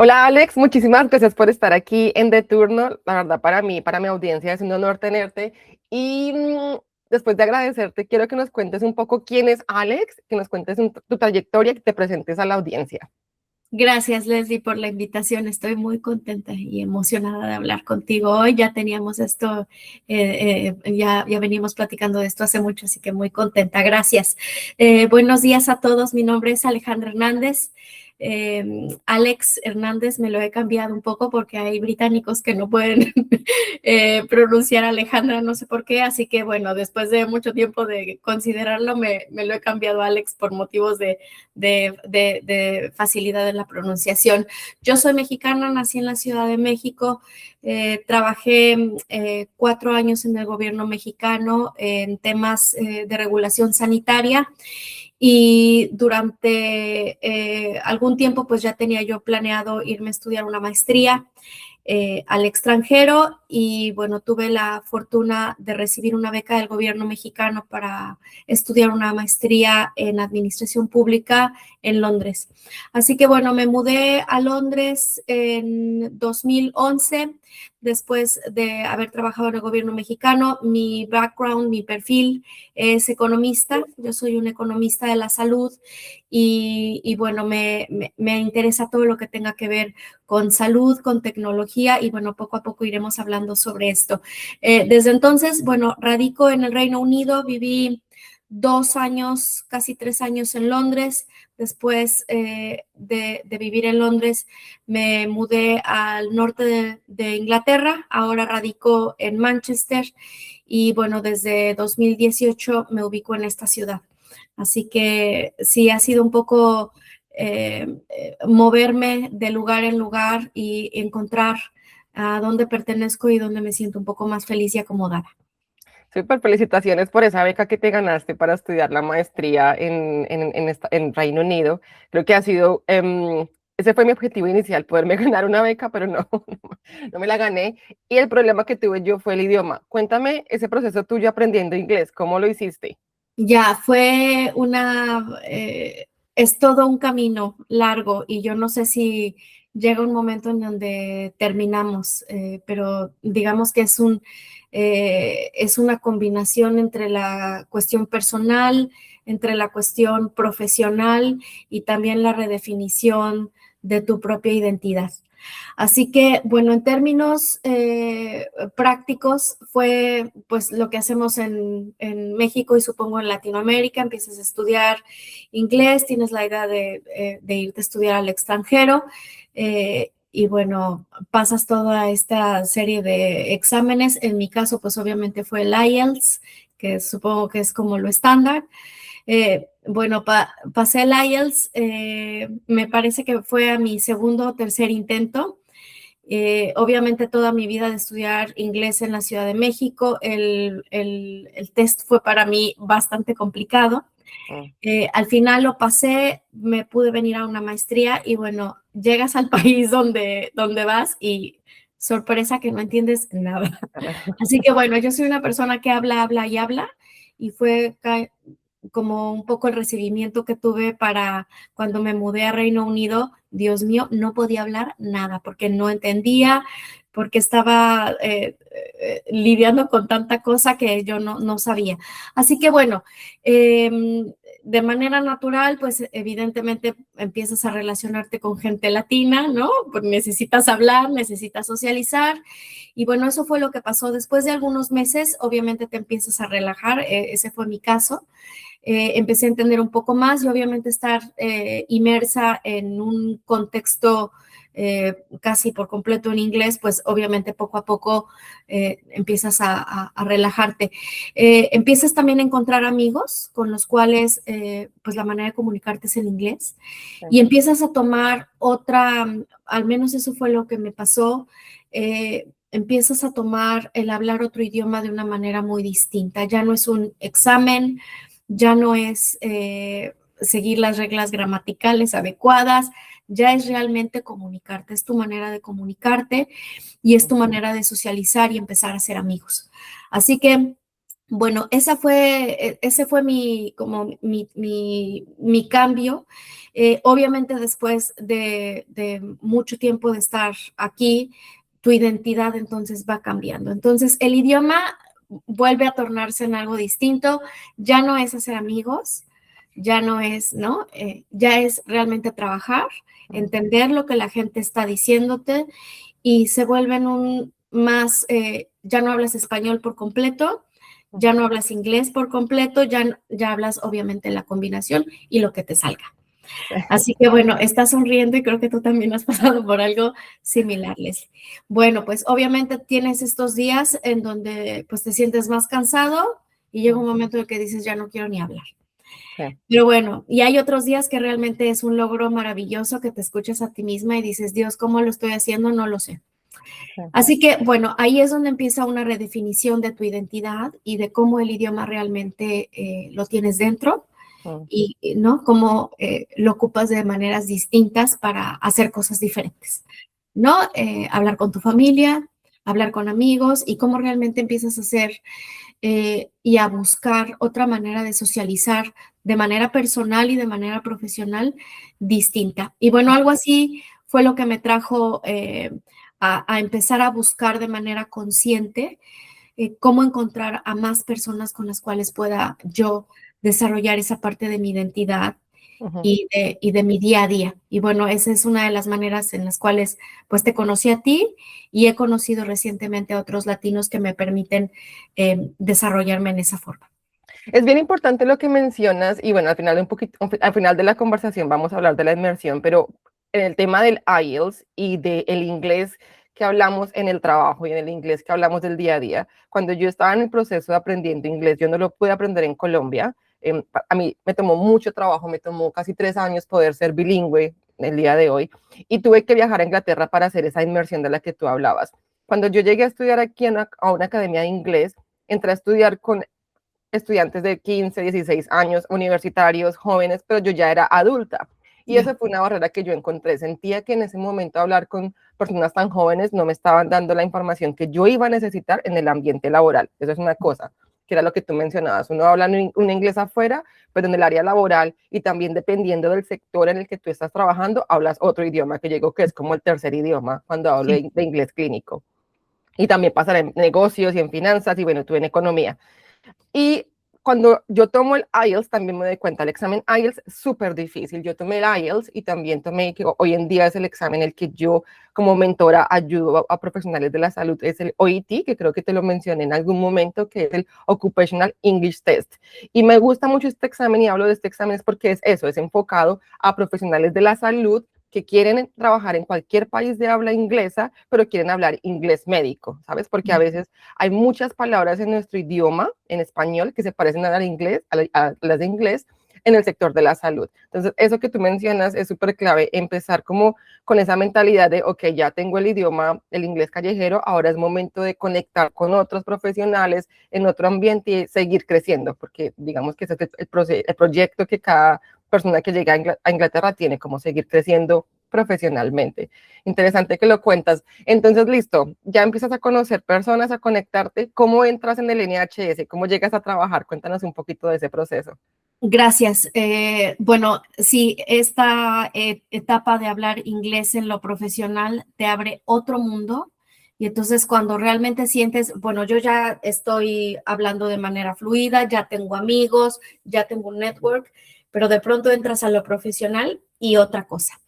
Hola Alex, muchísimas gracias por estar aquí en De Turno. La verdad, para mí, para mi audiencia, es un honor tenerte. Y después de agradecerte, quiero que nos cuentes un poco quién es Alex, que nos cuentes tu trayectoria, que te presentes a la audiencia. Gracias, Leslie, por la invitación. Estoy muy contenta y emocionada de hablar contigo hoy. Ya teníamos esto, ya venimos platicando de esto hace mucho, así que muy contenta. Gracias. Buenos días a todos. Mi nombre es Alejandra Hernández. Alex Hernández me lo he cambiado un poco porque hay británicos que no pueden pronunciar Alejandra, no sé por qué, así que bueno, después de mucho tiempo de considerarlo, me lo he cambiado a Alex por motivos de facilidad en la pronunciación. Yo soy mexicana, nací en la Ciudad de México, trabajé 4 años en el gobierno mexicano en temas de regulación sanitaria. Y durante algún tiempo, pues ya tenía yo planeado irme a estudiar una maestría al extranjero y bueno, tuve la fortuna de recibir una beca del gobierno mexicano para estudiar una maestría en administración pública en Londres. Así que bueno, me mudé a Londres en 2011, después de haber trabajado en el gobierno mexicano. Mi background, mi perfil es economista, yo soy un economista de la salud y bueno, me interesa todo lo que tenga que ver con salud, con tecnología y bueno, poco a poco iremos hablando sobre esto. Desde entonces, bueno, radico en el Reino Unido, viví 2 años, casi 3 años en Londres. Después de vivir en Londres, me mudé al norte de Inglaterra, ahora radico en Manchester y bueno, desde 2018 me ubico en esta ciudad. Así que sí, ha sido un poco moverme de lugar en lugar y encontrar a dónde pertenezco y dónde me siento un poco más feliz y acomodada. Súper felicitaciones por esa beca que te ganaste para estudiar la maestría en Reino Unido. Creo que ha sido, ese fue mi objetivo inicial, poderme ganar una beca, pero no, no me la gané. Y el problema que tuve yo fue el idioma. Cuéntame ese proceso tuyo aprendiendo inglés, ¿cómo lo hiciste? Ya, es todo un camino largo y yo no sé si llega un momento en donde terminamos, pero digamos que es una combinación entre la cuestión personal, entre la cuestión profesional y también la redefinición de tu propia identidad. Así que, bueno, en términos prácticos fue pues lo que hacemos en México y supongo en Latinoamérica. Empiezas a estudiar inglés, tienes la idea de irte a estudiar al extranjero y bueno, pasas toda esta serie de exámenes. En mi caso, pues obviamente fue el IELTS, que supongo que es como lo estándar. Bueno, pasé el IELTS, me parece que fue a mi segundo o tercer intento. Obviamente toda mi vida de estudiar inglés en la Ciudad de México, el test fue para mí bastante complicado. Mm. Al final lo pasé, me pude venir a una maestría y bueno, llegas al país donde vas y sorpresa que no entiendes nada. Así que bueno, yo soy una persona que habla, habla y habla y fue como un poco el recibimiento que tuve para cuando me mudé a Reino Unido. Dios mío, no podía hablar nada porque no entendía, porque estaba lidiando con tanta cosa que yo no sabía. Así que bueno, de manera natural, pues evidentemente empiezas a relacionarte con gente latina, ¿no? Pues necesitas hablar, necesitas socializar. Y bueno, eso fue lo que pasó. Después de algunos meses, obviamente te empiezas a relajar, ese fue mi caso. Empecé a entender un poco más y obviamente estar inmersa en un contexto casi por completo en inglés, pues obviamente poco a poco empiezas a relajarte. Empiezas también a encontrar amigos con los cuales pues la manera de comunicarte es en inglés y empiezas a tomar otra, al menos eso fue lo que me pasó, empiezas a tomar el hablar otro idioma de una manera muy distinta. Ya no es un examen, ya no es seguir las reglas gramaticales adecuadas, ya es realmente comunicarte, es tu manera de comunicarte y es tu manera de socializar y empezar a ser amigos. Así que Bueno, ese fue mi cambio. Obviamente después de mucho tiempo de estar aquí, tu identidad entonces va cambiando. Entonces el idioma vuelve a tornarse en algo distinto, ya no es hacer amigos, ya no es, ¿no? Ya es realmente trabajar, entender lo que la gente está diciéndote y se vuelven ya no hablas español por completo, ya no hablas inglés por completo, ya hablas obviamente la combinación y lo que te salga. Así que bueno, estás sonriendo y creo que tú también has pasado por algo similar, Leslie. Bueno, pues obviamente tienes estos días en donde pues te sientes más cansado y llega un momento en que dices, ya no quiero ni hablar. Sí, Pero bueno, y hay otros días que realmente es un logro maravilloso que te escuchas a ti misma y dices, Dios, ¿cómo lo estoy haciendo? No lo sé. sí, Así que, bueno, ahí es donde empieza una redefinición de tu identidad y de cómo el idioma realmente lo tienes dentro y, ¿no? Cómo lo ocupas de maneras distintas para hacer cosas diferentes, ¿no? Hablar con tu familia, hablar con amigos y cómo realmente empiezas a hacer y a buscar otra manera de socializar de manera personal y de manera profesional distinta. Y bueno, algo así fue lo que me trajo a empezar a buscar de manera consciente cómo encontrar a más personas con las cuales pueda yo desarrollar esa parte de mi identidad ujú. y de mi día a día. Y bueno, esa es una de las maneras en las cuales pues te conocí a ti y he conocido recientemente a otros latinos que me permiten desarrollarme en esa forma. Es bien importante lo que mencionas y bueno, al final, al final de la conversación vamos a hablar de la inmersión, pero en el tema del IELTS y del inglés que hablamos en el trabajo y en el inglés que hablamos del día a día, cuando yo estaba en el proceso de aprendiendo inglés, yo no lo pude aprender en Colombia. A mí me tomó mucho trabajo, me tomó casi 3 años poder ser bilingüe el día de hoy y tuve que viajar a Inglaterra para hacer esa inmersión de la que tú hablabas. Cuando yo llegué a estudiar aquí a una academia de inglés, entré a estudiar con estudiantes de 15, 16 años, universitarios, jóvenes, pero yo ya era adulta. Y Ya, esa fue una barrera que yo encontré. Sentía que en ese momento hablar con personas tan jóvenes no me estaban dando la información que yo iba a necesitar en el ambiente laboral. Eso es una cosa, que era lo que tú mencionabas. Uno habla un inglés afuera, pero en el área laboral y también dependiendo del sector en el que tú estás trabajando, hablas otro idioma que llegó que es como el tercer idioma cuando hablo sí. de inglés clínico. Y también pasa en negocios y en finanzas y bueno, tú en economía. Y cuando yo tomo el IELTS, también me doy cuenta, el examen IELTS es súper difícil. Yo tomé el IELTS y también tomé, que hoy en día es el examen en el que yo como mentora ayudo a profesionales de la salud, es el OET, que creo que te lo mencioné en algún momento, que es el Occupational English Test. Y me gusta mucho este examen y hablo de este examen es porque es eso, es enfocado a profesionales de la salud que quieren trabajar en cualquier país de habla inglesa, pero quieren hablar inglés médico, ¿sabes? Porque a veces hay muchas palabras en nuestro idioma, en español, que se parecen al inglés, a las de inglés, en el sector de la salud. Entonces, eso que tú mencionas es súper clave, empezar como con esa mentalidad de, ok, ya tengo el idioma, el inglés callejero, ahora es momento de conectar con otros profesionales en otro ambiente y seguir creciendo, porque digamos que ese es el proyecto que cada persona que llega a Inglaterra tiene, como seguir creciendo profesionalmente. Interesante que lo cuentas. Entonces, listo, ya empiezas a conocer personas, a conectarte. ¿Cómo entras en el NHS? ¿Cómo llegas a trabajar? Cuéntanos un poquito de ese proceso. Gracias. Bueno, sí, esta etapa de hablar inglés en lo profesional te abre otro mundo y entonces cuando realmente sientes, bueno, yo ya estoy hablando de manera fluida, ya tengo amigos, ya tengo un network, pero de pronto entras a lo profesional y otra cosa.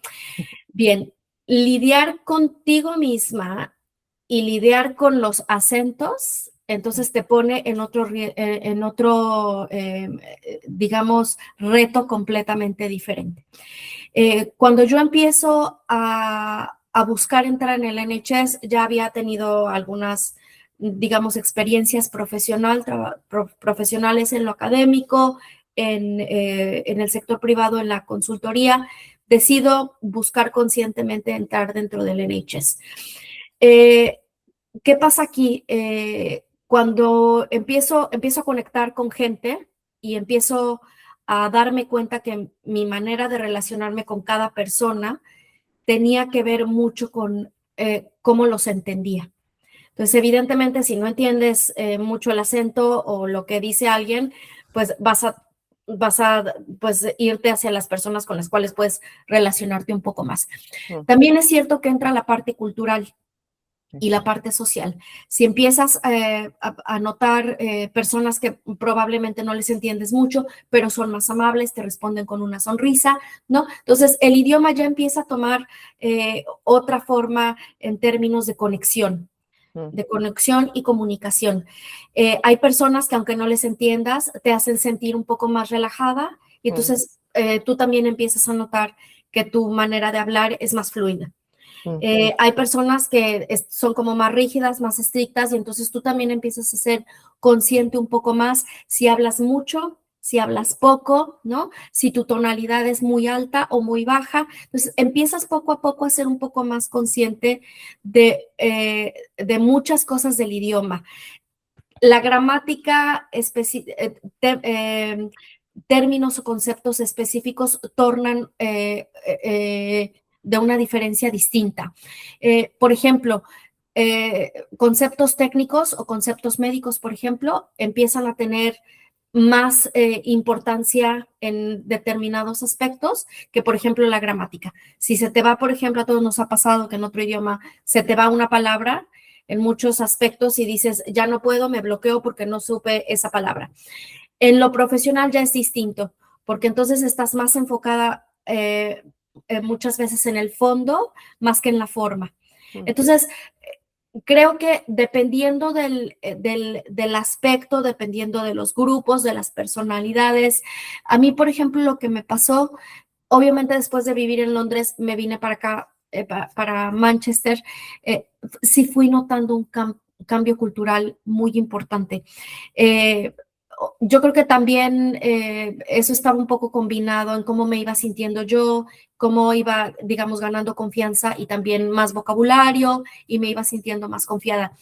Bien, lidiar contigo misma y lidiar con los acentos, entonces te pone en otro digamos, reto completamente diferente. Cuando yo empiezo a buscar entrar en el NHS, ya había tenido algunas, digamos, experiencias profesionales en lo académico, en el sector privado, en la consultoría. Decido buscar conscientemente entrar dentro del NHS. Eh, ¿Qué pasa aquí? Cuando empiezo a conectar con gente y empiezo a darme cuenta que mi manera de relacionarme con cada persona tenía que ver mucho con cómo los entendía. Entonces, evidentemente, si no entiendes mucho el acento o lo que dice alguien, pues vas a pues, irte hacia las personas con las cuales puedes relacionarte un poco más. También es cierto que entra la parte cultural y la parte social. Si empiezas a notar personas que probablemente no les entiendes mucho, pero son más amables, te responden con una sonrisa, ¿no? Entonces, el idioma ya empieza a tomar otra forma en términos de conexión y comunicación. Hay personas que aunque no les entiendas, te hacen sentir un poco más relajada y entonces tú también empiezas a notar que tu manera de hablar es más fluida. Hay personas que son como más rígidas, más estrictas, y entonces tú también empiezas a ser consciente un poco más si hablas mucho, si hablas poco, ¿no? Si tu tonalidad es muy alta o muy baja. Entonces empiezas poco a poco a ser un poco más consciente de muchas cosas del idioma. La gramática, términos o conceptos específicos tornan de una diferencia distinta. Por ejemplo, conceptos técnicos o conceptos médicos, por ejemplo, empiezan a tener más importancia en determinados aspectos que, por ejemplo, la gramática. Si se te va, por ejemplo, a todos nos ha pasado que en otro idioma se te va una palabra en muchos aspectos y dices, ya no puedo, me bloqueo porque no supe esa palabra. En lo profesional ya es distinto, porque entonces estás más enfocada muchas veces en el fondo más que en la forma. Entonces, creo que dependiendo del aspecto, dependiendo de los grupos, de las personalidades, a mí, por ejemplo, lo que me pasó, obviamente después de vivir en Londres, me vine para acá, para Manchester, sí fui notando un cambio cultural muy importante. Yo creo que también eso estaba un poco combinado en cómo me iba sintiendo yo, cómo iba, digamos, ganando confianza y también más vocabulario y me iba sintiendo más confiada.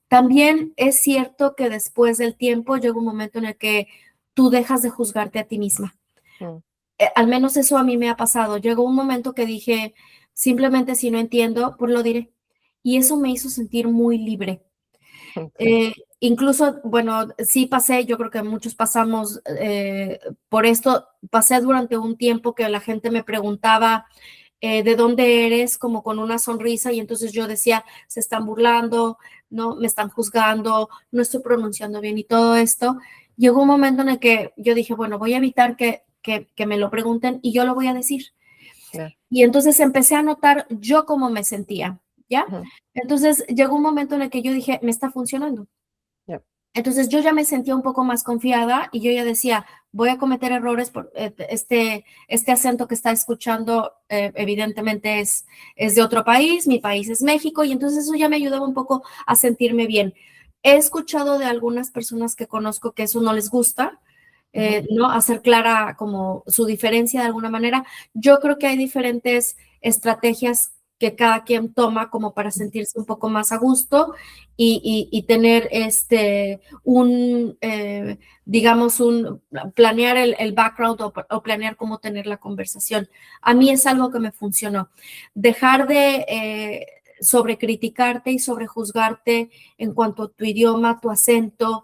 También es cierto que después del tiempo llega un momento en el que tú dejas de juzgarte a ti misma. Al menos eso a mí me ha pasado. Llegó un momento que dije, simplemente si no entiendo, pues lo diré. Y eso me hizo sentir muy libre. Incluso, bueno, sí pasé, yo creo que muchos pasamos por esto, pasé durante un tiempo que la gente me preguntaba de dónde eres, como con una sonrisa, y entonces yo decía, se están burlando, no, me están juzgando, no estoy pronunciando bien y todo esto. Llegó un momento en el que yo dije, bueno, voy a evitar que me lo pregunten y yo lo voy a decir. Y entonces empecé a notar yo cómo me sentía, ¿ya? Entonces llegó un momento en el que yo dije, me está funcionando. Entonces yo ya me sentía un poco más confiada y yo ya decía, voy a cometer errores por este acento que está escuchando, evidentemente es de otro país, mi país es México, y entonces eso ya me ayudaba un poco a sentirme bien. He escuchado de algunas personas que conozco que eso no les gusta, ¿no? Hacer clara como su diferencia de alguna manera. Yo creo que hay diferentes estrategias que cada quien toma como para sentirse un poco más a gusto y tener digamos, planear el background o planear cómo tener la conversación. A mí es algo que me funcionó. Dejar de sobrecriticarte y sobrejuzgarte en cuanto a tu idioma, tu acento.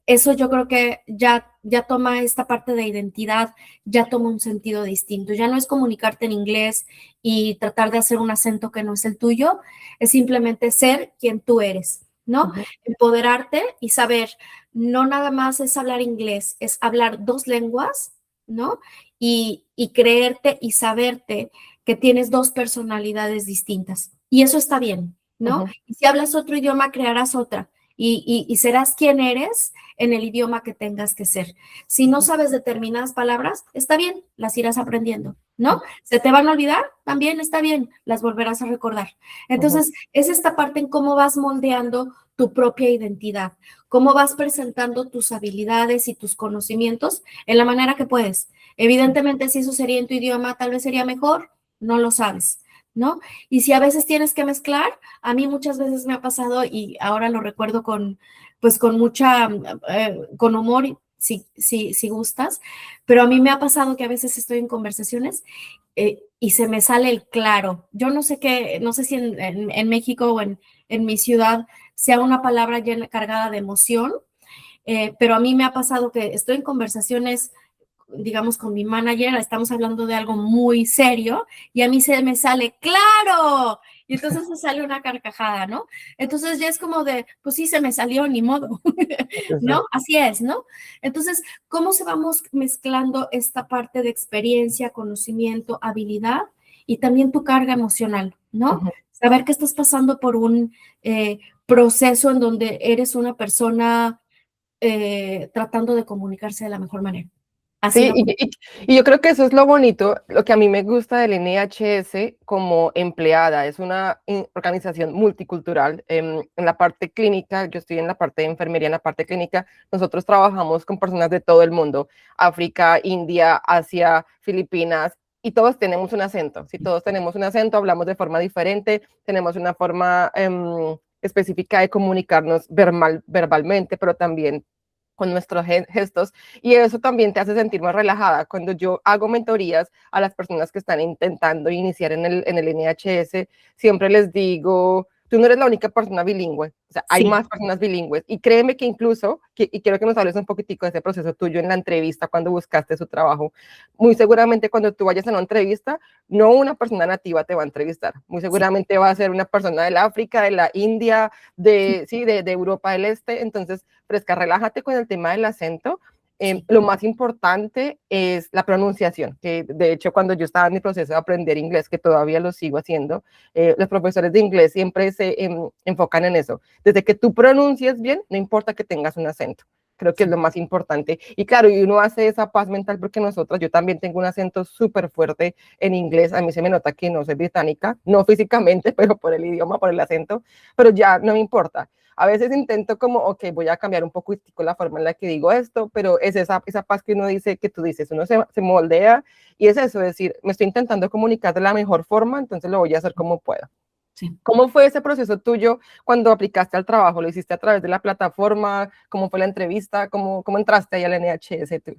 Eso yo creo que ya toma esta parte de identidad, ya toma un sentido distinto. Ya no es comunicarte en inglés y tratar de hacer un acento que no es el tuyo, es simplemente ser quien tú eres, ¿no? Empoderarte y saber, no nada más es hablar inglés, es hablar dos lenguas, ¿no? Y creerte y saberte que tienes dos personalidades distintas. Y eso está bien, ¿no? Y si hablas otro idioma, crearás otra. Y serás quien eres en el idioma que tengas que ser. Si no sabes determinadas palabras, está bien, las irás aprendiendo, ¿no? ¿Se te van a olvidar? También está bien, las volverás a recordar. Entonces, es esta parte en cómo vas moldeando tu propia identidad, cómo vas presentando tus habilidades y tus conocimientos en la manera que puedes. Evidentemente, si eso sería en tu idioma, tal vez sería mejor, no lo sabes, ¿no? Y si a veces tienes que mezclar, a mí muchas veces me ha pasado y ahora lo recuerdo con mucha, con humor, si gustas, pero a mí me ha pasado que a veces estoy en conversaciones y se me sale el claro. Yo no sé qué, no sé si en México o en mi ciudad sea una palabra cargada de emoción, pero a mí me ha pasado que estoy en conversaciones, digamos, con mi manager, estamos hablando de algo muy serio y a mí se me sale, ¡claro! Y entonces se sale una carcajada, ¿no? Entonces ya es como de, pues sí, se me salió, ni modo, ¿no? Así es, ¿no? Entonces, ¿cómo se vamos mezclando esta parte de experiencia, conocimiento, habilidad y también tu carga emocional, ¿no? Saber que estás pasando por un proceso en donde eres una persona tratando de comunicarse de la mejor manera. Así Sí, lo... y yo creo que eso es lo bonito, lo que a mí me gusta del NHS como empleada, es una organización multicultural. En la parte clínica, yo estoy en la parte de enfermería, en la parte clínica, nosotros trabajamos con personas de todo el mundo, África, India, Asia, Filipinas, y todos tenemos un acento. Si todos tenemos un acento, hablamos de forma diferente, tenemos una forma específica de comunicarnos verbalmente, pero también con nuestros gestos, y eso también te hace sentir más relajada. Cuando yo hago mentorías a las personas que están intentando iniciar en el NHS, siempre les digo, tú no eres la única persona bilingüe, o sea, hay Sí. más personas bilingües, y créeme que incluso, y quiero que nos hables un poquitico de ese proceso tuyo en la entrevista, cuando buscaste su trabajo, muy seguramente cuando tú vayas a una entrevista, no una persona nativa te va a entrevistar, muy seguramente va a ser una persona del África, de la India, de Europa del Este. Entonces fresca, relájate con el tema del acento. Lo más importante es la pronunciación, que de hecho cuando yo estaba en mi proceso de aprender inglés, que todavía lo sigo haciendo, los profesores de inglés siempre se enfocan en eso. Desde que tú pronuncies bien, no importa que tengas un acento. Creo que es lo más importante. Y claro, y uno hace esa paz mental porque nosotros, yo también tengo un acento súper fuerte en inglés. A mí se me nota que no soy británica, no físicamente, pero por el idioma, por el acento, pero ya no me importa. A veces intento como, ok, voy a cambiar un poquitico la forma en la que digo esto, pero es esa paz que uno dice, que tú dices, uno se moldea y es eso, es decir, me estoy intentando comunicar de la mejor forma, entonces lo voy a hacer como pueda. Sí. ¿Cómo fue ese proceso tuyo cuando aplicaste al trabajo? ¿Lo hiciste a través de la plataforma? ¿Cómo fue la entrevista? ¿Cómo entraste ahí al NHS tú?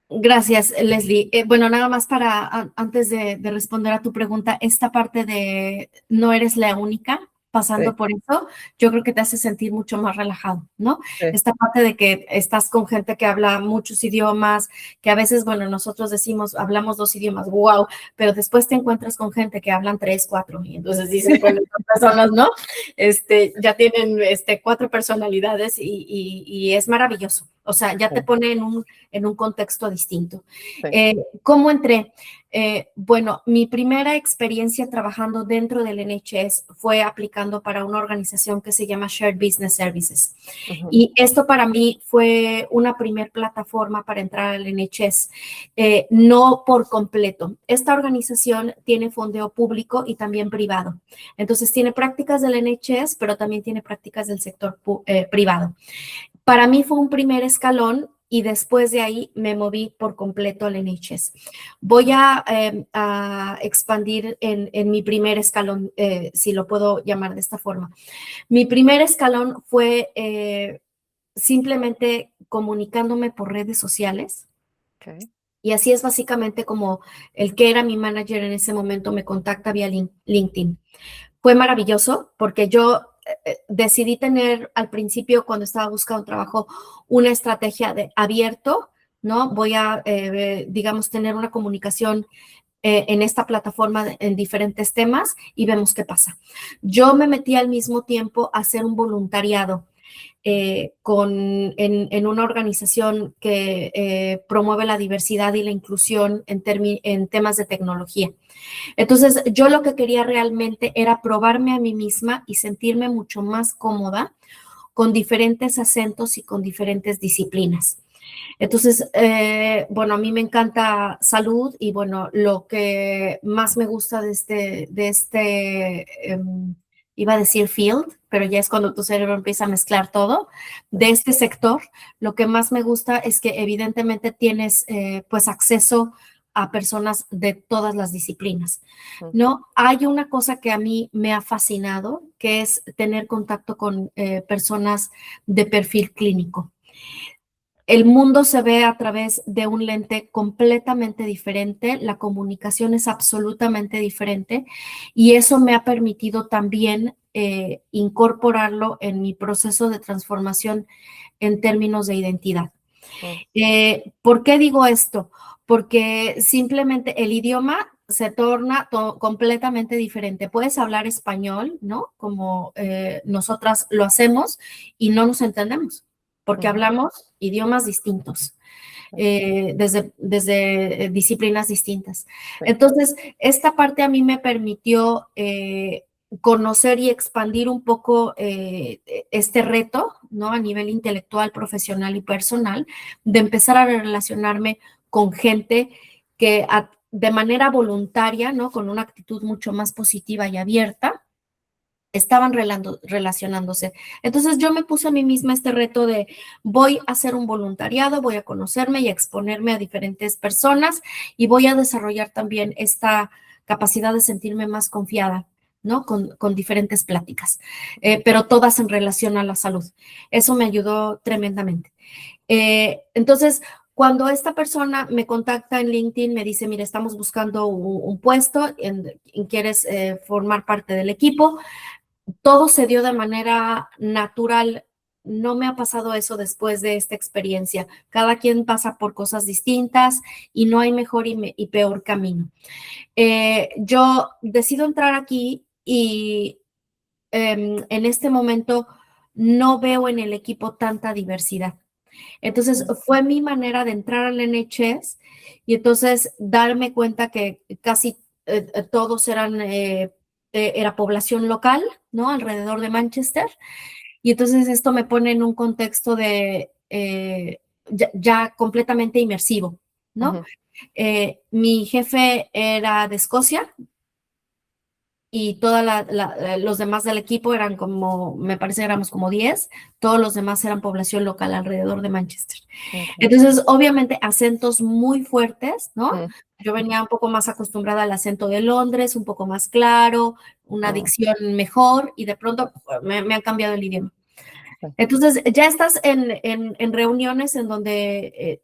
Gracias, Leslie. Bueno, nada más para, antes de responder a tu pregunta, esta parte de no eres la única pasando Sí, por eso, yo creo que te hace sentir mucho más relajado, ¿no? sí, Esta parte de que estás con gente que habla muchos idiomas, que a veces, bueno, nosotros decimos, hablamos 2 idiomas, wow, pero después te encuentras con gente que hablan 3, 4, y entonces dices, bueno, estas personas, ¿no? Ya tienen 4 personalidades y es maravilloso. O sea, ya te pone en un contexto distinto. sí. ¿Cómo entré? Bueno, mi primera experiencia trabajando dentro del NHS fue aplicando para una organización que se llama Shared Business Services. Y esto para mí fue una primer plataforma para entrar al NHS, no por completo. Esta organización tiene fondeo público y también privado. Entonces tiene prácticas del NHS, pero también tiene prácticas del sector privado. Para mí fue un primer escalón y después de ahí me moví por completo al NHS. Voy a expandir en mi primer escalón, si lo puedo llamar de esta forma. Mi primer escalón fue simplemente comunicándome por redes sociales. Okay. Y así es básicamente como el que era mi manager en ese momento me contacta vía LinkedIn. Fue maravilloso porque yo decidí tener al principio, cuando estaba buscando trabajo, una estrategia de abierto, ¿no? Voy a, digamos, tener una comunicación en esta plataforma en diferentes temas y vemos qué pasa. Yo me metí al mismo tiempo a hacer un voluntariado en una organización que promueve la diversidad y la inclusión en temas de tecnología. Entonces, yo lo que quería realmente era probarme a mí misma y sentirme mucho más cómoda con diferentes acentos y con diferentes disciplinas. Entonces, bueno, a mí me encanta salud y bueno, lo que más me gusta iba a decir field, pero ya es cuando tu cerebro empieza a mezclar todo, de este sector, lo que más me gusta es que evidentemente tienes pues acceso a personas de todas las disciplinas, ¿no? Hay una cosa que a mí me ha fascinado, que es tener contacto con personas de perfil clínico. El mundo se ve a través de un lente completamente diferente, la comunicación es absolutamente diferente y eso me ha permitido también incorporarlo en mi proceso de transformación en términos de identidad. mm, ¿Por qué digo esto? Porque simplemente el idioma se torna completamente diferente. Puedes hablar español, ¿no? Como nosotras lo hacemos y no nos entendemos, porque ujú, hablamos idiomas distintos, desde disciplinas distintas. sí, Entonces, esta parte a mí me permitió conocer y expandir un poco este reto, ¿no? A nivel intelectual, profesional y personal, de empezar a relacionarme con gente que de manera voluntaria, ¿no? Con una actitud mucho más positiva y abierta, estaban relacionándose. Entonces yo me puse a mí misma este reto de voy a hacer un voluntariado, voy a conocerme y a exponerme a diferentes personas y voy a desarrollar también esta capacidad de sentirme más confiada, ¿no? Con diferentes pláticas, pero todas en relación a la salud. Eso me ayudó tremendamente. Entonces, cuando esta persona me contacta en LinkedIn, me dice, mira, estamos buscando un puesto, ¿quieres formar parte del equipo? Todo se dio de manera natural. No me ha pasado eso después de esta experiencia. Cada quien pasa por cosas distintas y no hay mejor y peor camino. Yo decido entrar aquí y en este momento no veo en el equipo tanta diversidad. Entonces mm, fue mi manera de entrar al NHS y entonces darme cuenta que casi todos era población local, ¿no? Alrededor de Manchester. Y entonces esto me pone en un contexto de ya completamente inmersivo, ¿no? ujú, Mi jefe era de Escocia, y todos los demás del equipo eran como, me parece que éramos como 10, todos los demás eran población local alrededor de Manchester. ok, Entonces, obviamente, acentos muy fuertes, ¿no? mm, Yo venía un poco más acostumbrada al acento de Londres, un poco más claro, una mm, dicción mejor, y de pronto me han cambiado el idioma. sí, Entonces, ya estás en reuniones en donde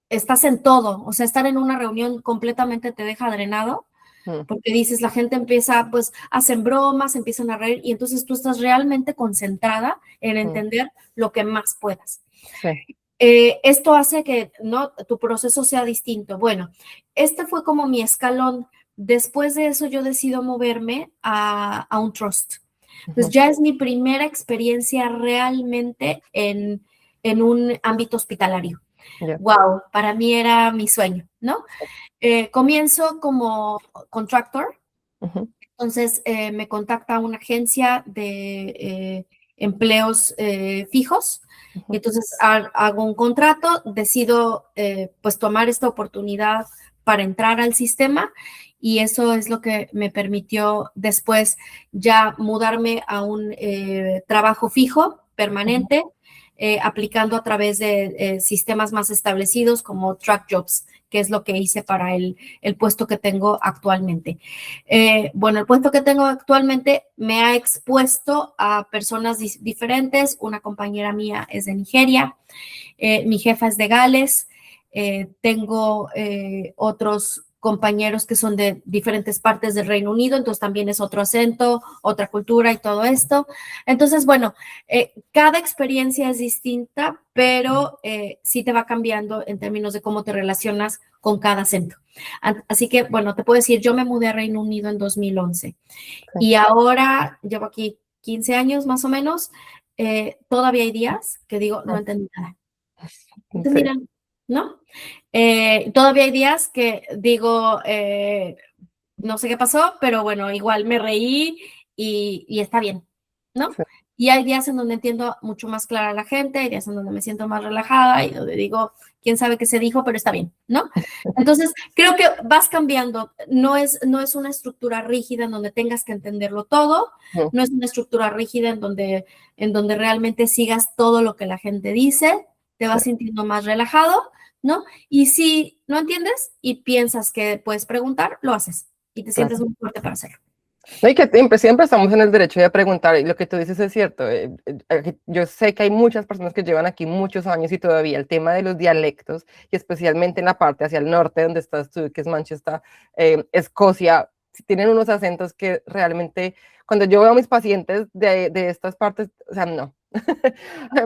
estás en todo, o sea, estar en una reunión completamente te deja drenado mm, porque dices, la gente empieza, pues, hacen bromas, empiezan a reír y entonces tú estás realmente concentrada en mm, entender lo que más puedas. sí, Esto hace que, ¿no? Tu proceso sea distinto. Bueno, este fue como mi escalón. Después de eso yo decido moverme a un trust. Entonces ujú, ya es mi primera experiencia realmente en un ámbito hospitalario. ya, Wow, para mí era mi sueño, ¿no? Comienzo como contractor, ujú, entonces me contacta una agencia de empleos fijos, y ujú, entonces hago un contrato, decido pues tomar esta oportunidad para entrar al sistema y eso es lo que me permitió después ya mudarme a un trabajo fijo, ujú, permanente, aplicando a través de sistemas más establecidos como Track Jobs, que es lo que hice para el puesto que tengo actualmente. Bueno, el puesto que tengo actualmente me ha expuesto a personas diferentes. Una compañera mía es de Nigeria, mi jefa es de Gales, tengo otros compañeros que son de diferentes partes del Reino Unido, entonces también es otro acento, otra cultura y todo esto. Entonces, bueno, cada experiencia es distinta, pero sí te va cambiando en términos de cómo te relacionas con cada acento. Así que, bueno, te puedo decir, yo me mudé a Reino Unido en 2011 sí, y ahora llevo aquí 15 años más o menos. Todavía hay días que digo, no mm, entendí nada. Entonces, sí, miren, ¿no? Todavía hay días que digo, no sé qué pasó, pero bueno, igual me reí y está bien, ¿no? sí, Y hay días en donde entiendo mucho más clara a la gente, hay días en donde me siento más relajada y donde digo, quién sabe qué se dijo, pero está bien, ¿no? Entonces, creo que vas cambiando, no es una estructura rígida en donde tengas que entenderlo todo, mm, no es una estructura rígida en donde realmente sigas todo lo que la gente dice, te sí, vas sintiendo más relajado, ¿no? Y si no entiendes y piensas que puedes preguntar, lo haces y te sientes claro. muy fuerte para hacerlo. No, y que siempre estamos en el derecho de preguntar, y lo que tú dices es cierto. Yo sé que hay muchas personas que llevan aquí muchos años y todavía el tema de los dialectos, y especialmente en la parte hacia el norte, donde estás tú, que es Manchester, Escocia, tienen unos acentos que realmente, cuando yo veo a mis pacientes de estas partes, o sea, no.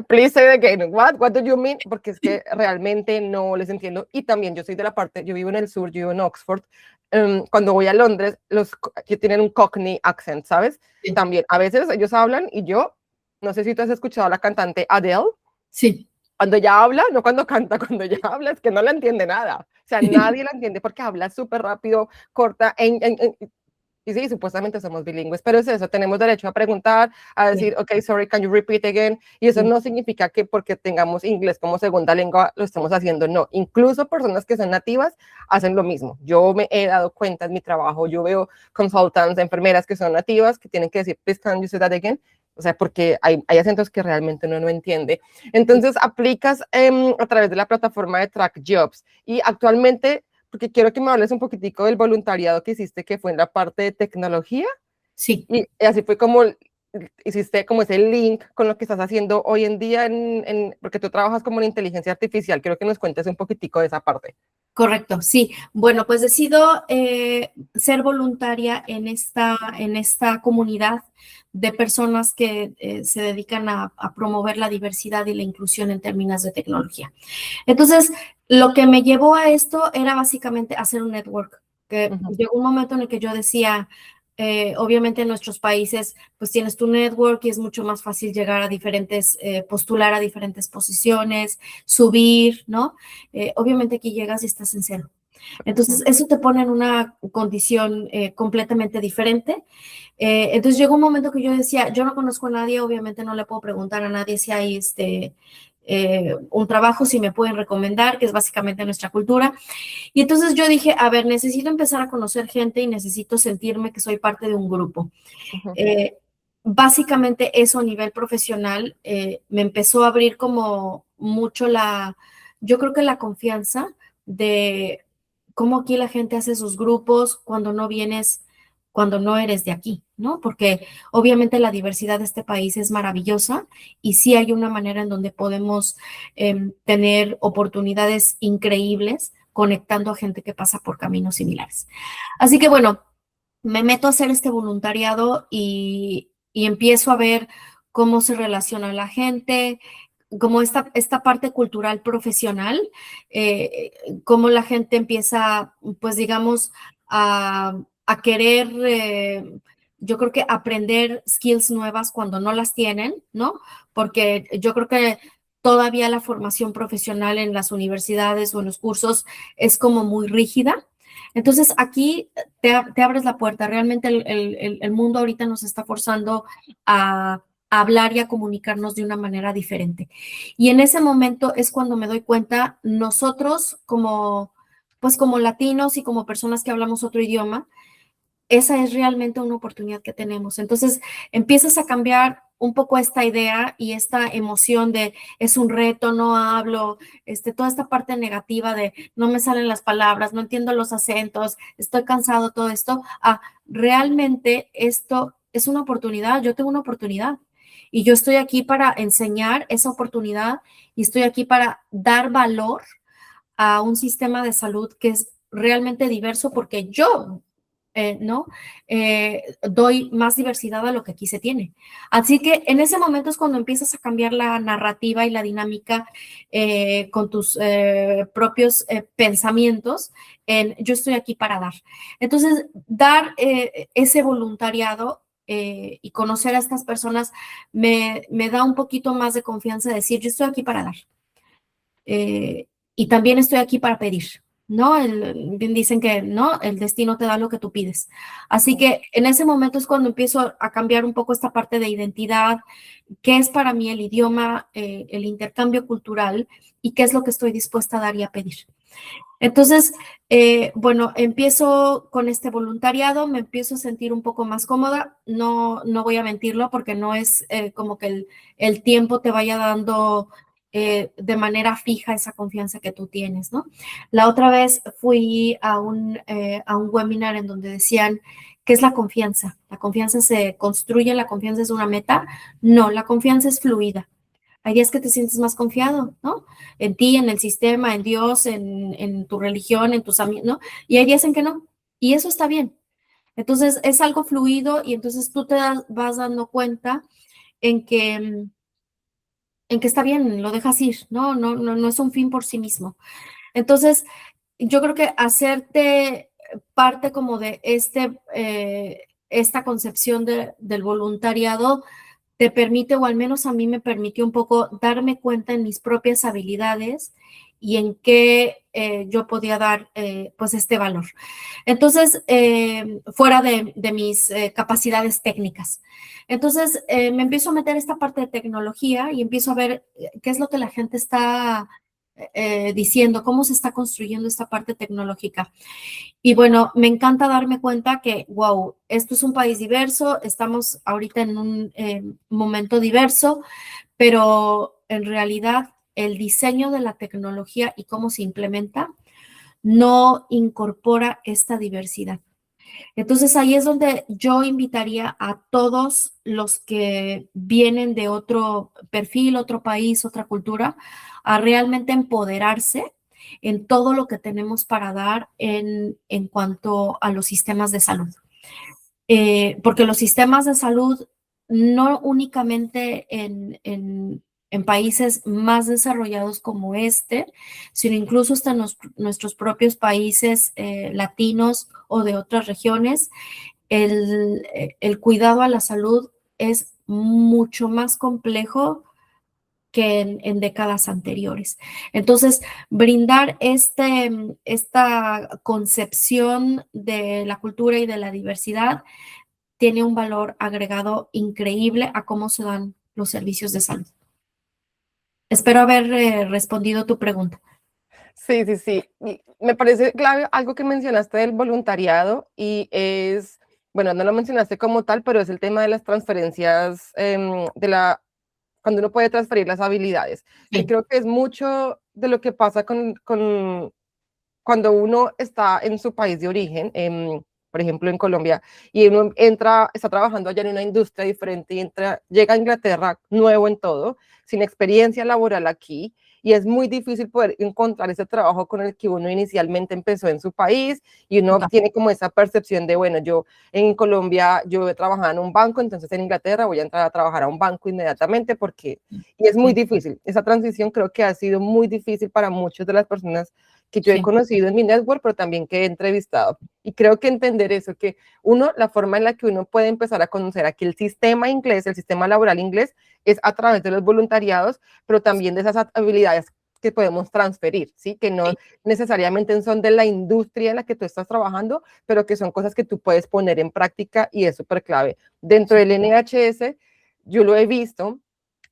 Please say it again. What do you mean? Porque es que realmente no les entiendo. Y también yo soy de la parte, yo vivo en el sur, yo vivo en Oxford. Cuando voy a Londres, los que tienen un Cockney accent, ¿sabes? Sí. También, a veces ellos hablan y yo, no sé si tú has escuchado a la cantante Adele, Sí. cuando ella habla, no cuando canta, cuando ella habla, es que no la entiende nada. O sea, nadie la entiende porque habla súper rápido, corta, y sí, supuestamente somos bilingües, pero es eso, tenemos derecho a preguntar, a decir, ok, sorry, can you repeat again? Y eso no significa que porque tengamos inglés como segunda lengua lo estemos haciendo, no. Incluso personas que son nativas hacen lo mismo. Yo me he dado cuenta en mi trabajo, yo veo consultants, enfermeras que son nativas, que tienen que decir, please, can you say that again? O sea, porque hay acentos que realmente uno no entiende. Entonces, aplicas a través de la plataforma de Track Jobs y actualmente porque quiero que me hables un poquitico del voluntariado que hiciste, que fue en la parte de tecnología, Sí. y así fue como hiciste como ese link con lo que estás haciendo hoy en día, porque tú trabajas como en inteligencia artificial, quiero que nos cuentes un poquitico de esa parte. Correcto, sí. Bueno, pues decido ser voluntaria en esta comunidad de personas que se dedican a promover la diversidad y la inclusión en términos de tecnología. Entonces, lo que me llevó a esto era básicamente hacer un network, que llegó un momento en el que yo decía, obviamente en nuestros países, pues tienes tu network y es mucho más fácil llegar a diferentes, postular a diferentes posiciones, subir, ¿no? Obviamente aquí llegas y estás en cero. Entonces, eso te pone en una condición completamente diferente. Entonces, llegó un momento que yo decía, yo no conozco a nadie, obviamente no le puedo preguntar a nadie si hay un trabajo, si me pueden recomendar, que es básicamente nuestra cultura. Y entonces yo dije, a ver, necesito empezar a conocer gente y necesito sentirme que soy parte de un grupo. Básicamente eso a nivel profesional me empezó a abrir como mucho yo creo que la confianza de cómo aquí la gente hace sus grupos cuando no eres de aquí, ¿no? Porque obviamente la diversidad de este país es maravillosa y sí hay una manera en donde podemos tener oportunidades increíbles conectando a gente que pasa por caminos similares. Así que bueno, me meto a hacer este voluntariado y empiezo a ver cómo se relaciona la gente, como esta parte cultural profesional, cómo la gente empieza, pues digamos, a querer, yo creo que aprender skills nuevas cuando no las tienen, ¿no? Porque yo creo que todavía la formación profesional en las universidades o en los cursos es como muy rígida. Entonces aquí te abres la puerta. Realmente el mundo ahorita nos está forzando a hablar y a comunicarnos de una manera diferente. Y en ese momento es cuando me doy cuenta, nosotros pues como latinos y como personas que hablamos otro idioma, esa es realmente una oportunidad que tenemos. Entonces empiezas a cambiar un poco esta idea y esta emoción de es un reto, no hablo, toda esta parte negativa de no me salen las palabras, no entiendo los acentos, estoy cansado, todo esto, realmente esto es una oportunidad, yo tengo una oportunidad y yo estoy aquí para enseñar esa oportunidad y estoy aquí para dar valor a un sistema de salud que es realmente diverso porque yo ¿no? Doy más diversidad a lo que aquí se tiene. Así que en ese momento es cuando empiezas a cambiar la narrativa y la dinámica con tus propios pensamientos en yo estoy aquí para dar. Entonces, dar ese voluntariado y conocer a estas personas me da un poquito más de confianza de decir yo estoy aquí para dar. Y también estoy aquí para pedir. ¿No? Bien dicen que no, el destino te da lo que tú pides. Así que en ese momento es cuando empiezo a cambiar un poco esta parte de identidad, qué es para mí el idioma, el intercambio cultural y qué es lo que estoy dispuesta a dar y a pedir. Entonces, bueno, empiezo con este voluntariado, me empiezo a sentir un poco más cómoda, no voy a mentirlo porque no es como que el tiempo te vaya dando de manera fija esa confianza que tú tienes, ¿no? La otra vez fui a un webinar en donde decían, ¿qué es la confianza? ¿La confianza se construye? ¿La confianza es una meta? No, la confianza es fluida. Hay días que te sientes más confiado, ¿no? En ti, en el sistema, en Dios, en tu religión, en tus amigos, ¿no? Y hay días en que no. Y eso está bien. Entonces es algo fluido y entonces tú vas dando cuenta en que, en que está bien, lo dejas ir, no es un fin por sí mismo. Entonces, yo creo que hacerte parte como de esta concepción del voluntariado te permite, o al menos a mí me permitió un poco darme cuenta en mis propias habilidades y en qué yo podía dar pues este valor. Entonces, fuera de mis capacidades técnicas. Entonces, me empiezo a meter esta parte de tecnología y empiezo a ver qué es lo que la gente está diciendo, cómo se está construyendo esta parte tecnológica. Y bueno, me encanta darme cuenta que, wow, esto es un país diverso, estamos ahorita en un momento diverso, pero en realidad el diseño de la tecnología y cómo se implementa no incorpora esta diversidad. Entonces ahí es donde yo invitaría a todos los que vienen de otro perfil, otro país, otra cultura, a realmente empoderarse en todo lo que tenemos para dar en cuanto a los sistemas de salud. Porque los sistemas de salud, no únicamente en países más desarrollados como este, sino incluso hasta en nuestros propios países latinos o de otras regiones, el cuidado a la salud es mucho más complejo que en décadas anteriores. Entonces, brindar esta concepción de la cultura y de la diversidad tiene un valor agregado increíble a cómo se dan los servicios de salud. Espero haber respondido tu pregunta. Sí, sí, sí. Y me parece clave algo que mencionaste del voluntariado y es, bueno, no lo mencionaste como tal, pero es el tema de las transferencias, cuando uno puede transferir las habilidades, que Sí, creo que es mucho de lo que pasa cuando uno está en su país de origen, por ejemplo en Colombia, y uno entra, está trabajando allá en una industria diferente y llega a Inglaterra nuevo en todo, sin experiencia laboral aquí, y es muy difícil poder encontrar ese trabajo con el que uno inicialmente empezó en su país, y uno total. tiene como esa percepción de, bueno, yo en Colombia, yo he trabajado en un banco, entonces en Inglaterra voy a entrar a trabajar a un banco inmediatamente, porque, y es muy Sí, difícil, esa transición creo que ha sido muy difícil para muchas de las personas que yo he sí, conocido en mi network, pero también que he entrevistado. Y creo que entender eso, que uno, la forma en la que uno puede empezar a conocer aquí el sistema inglés, el sistema laboral inglés, es a través de los voluntariados, pero también de esas habilidades que podemos transferir, ¿sí? Que no sí, necesariamente son de la industria en la que tú estás trabajando, pero que son cosas que tú puedes poner en práctica y es súper clave. Dentro sí, del NHS, yo lo he visto,